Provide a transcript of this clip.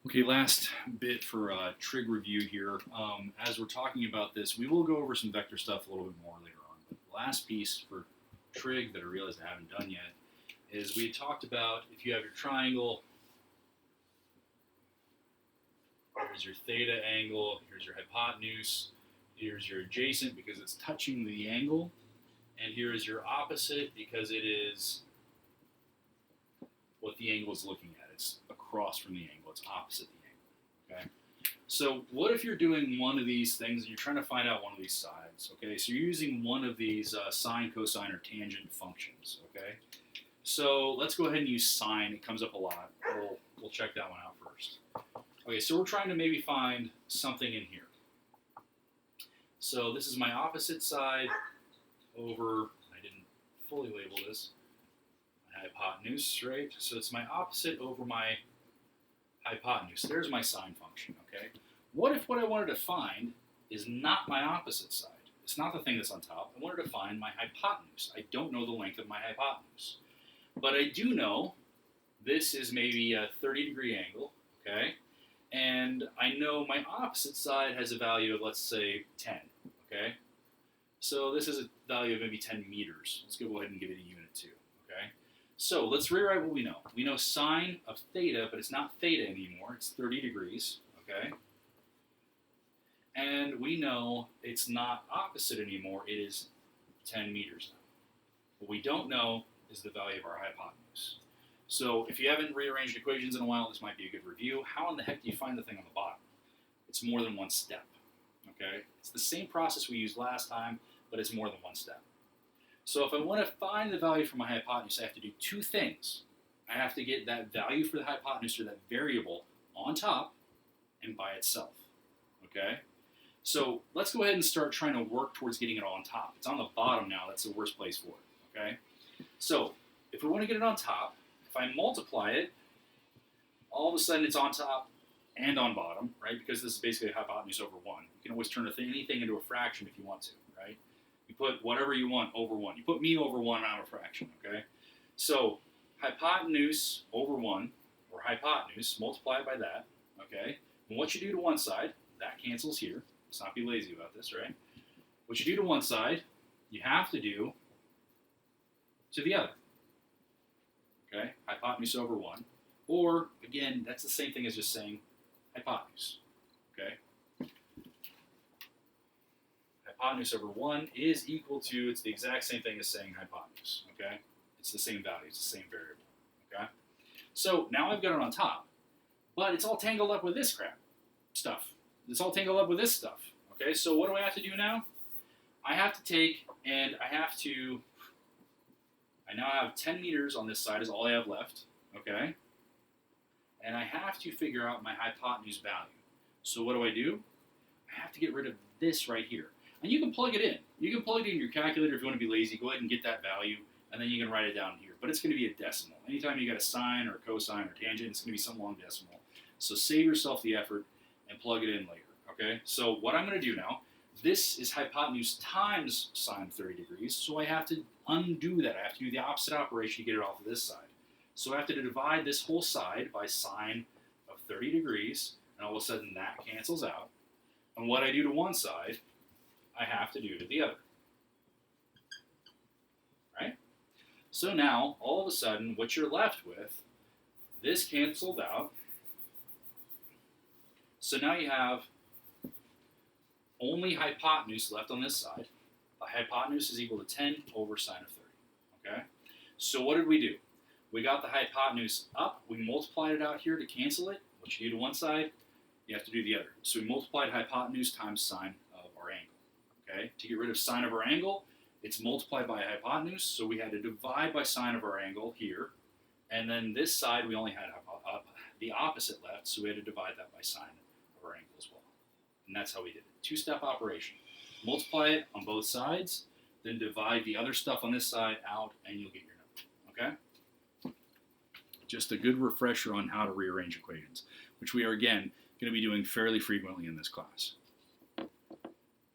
Okay, last bit for trig review here. As we're talking about this, we will go over some vector stuff a little bit more later on. But the last piece for trig that I realized I haven't done yet is we talked about if you have your triangle, here's your theta angle, here's your hypotenuse, here's your adjacent because it's touching the angle, and here is your opposite because it is what the angle is looking at. It's across from the angle. It's opposite the angle. Okay. So what if you're doing one of these things and you're trying to find out one of these sides? Okay. So you're using one of these sine, cosine, or tangent functions. Okay. So let's go ahead and use sine. It comes up a lot. We'll check that one out first. Okay. So we're trying to maybe find something in here. So this is my opposite side over. I didn't fully label this. Hypotenuse, right? So it's my opposite over my hypotenuse. There's my sine function, okay? What if what I wanted to find is not my opposite side? It's not the thing that's on top. I wanted to find my hypotenuse. I don't know the length of my hypotenuse. But I do know this is maybe a 30-degree angle, okay? And I know my opposite side has a value of, let's say, 10, okay? So this is a value of maybe 10 meters. Let's go ahead and give it a unit too, okay? So let's rewrite what we know. We know sine of theta, but it's not theta anymore. It's 30 degrees, okay? And we know it's not opposite anymore. It is 10 meters now. What we don't know is the value of our hypotenuse. So if you haven't rearranged equations in a while, this might be a good review. How in the heck do you find the thing on the bottom? It's more than one step, okay? It's the same process we used last time, but it's more than one step. So if I want to find the value for my hypotenuse, I have to do two things. I have to get that value for the hypotenuse, or that variable, on top and by itself, okay? So let's go ahead and start trying to work towards getting it on top. It's on the bottom now. That's the worst place for it, okay? So if we want to get it on top, if I multiply it, all of a sudden it's on top and on bottom, right? Because this is basically a hypotenuse over 1. You can always turn anything into a fraction if you want to, right? You put whatever you want over 1. You put me over 1, I'm a fraction, okay? So hypotenuse over 1, or hypotenuse, multiply it by that, okay? And what you do to one side, that cancels here. Let's not be lazy about this, right? What you do to one side, you have to do to the other, okay? Hypotenuse over 1. Or, again, that's the same thing as just saying hypotenuse, okay? Hypotenuse over 1 is equal to, it's the exact same thing as saying hypotenuse, okay? It's the same value, it's the same variable, okay? So now I've got it on top, but it's all tangled up with this crap stuff. It's all tangled up with this stuff, okay? So what do I have to do now? I have to take, and I now have 10 meters on this side is all I have left, okay? And I have to figure out my hypotenuse value. So what do? I have to get rid of this right here. And you can plug it in. You can plug it in your calculator if you want to be lazy. Go ahead and get that value, and then you can write it down here. But it's going to be a decimal. Anytime you got a sine or a cosine or tangent, it's going to be some long decimal. So save yourself the effort and plug it in later, okay? So what I'm going to do now, this is hypotenuse times sine of 30 degrees, so I have to undo that. I have to do the opposite operation to get it off of this side. So I have to divide this whole side by sine of 30 degrees, and all of a sudden that cancels out. And what I do to one side, I have to do to the other, right? So now, all of a sudden, what you're left with, this canceled out. So now you have only hypotenuse left on this side. The hypotenuse is equal to 10 over sine of 30, okay? So what did we do? We got the hypotenuse up. We multiplied it out here to cancel it. What you do to one side, you have to do the other. So we multiplied hypotenuse times sine of our angle. Okay? To get rid of sine of our angle, it's multiplied by hypotenuse, so we had to divide by sine of our angle here. And then this side, we only had the opposite left, so we had to divide that by sine of our angle as well. And that's how we did it. Two-step operation. Multiply it on both sides, then divide the other stuff on this side out, and you'll get your number. Okay? Just a good refresher on how to rearrange equations, which we are, again, going to be doing fairly frequently in this class.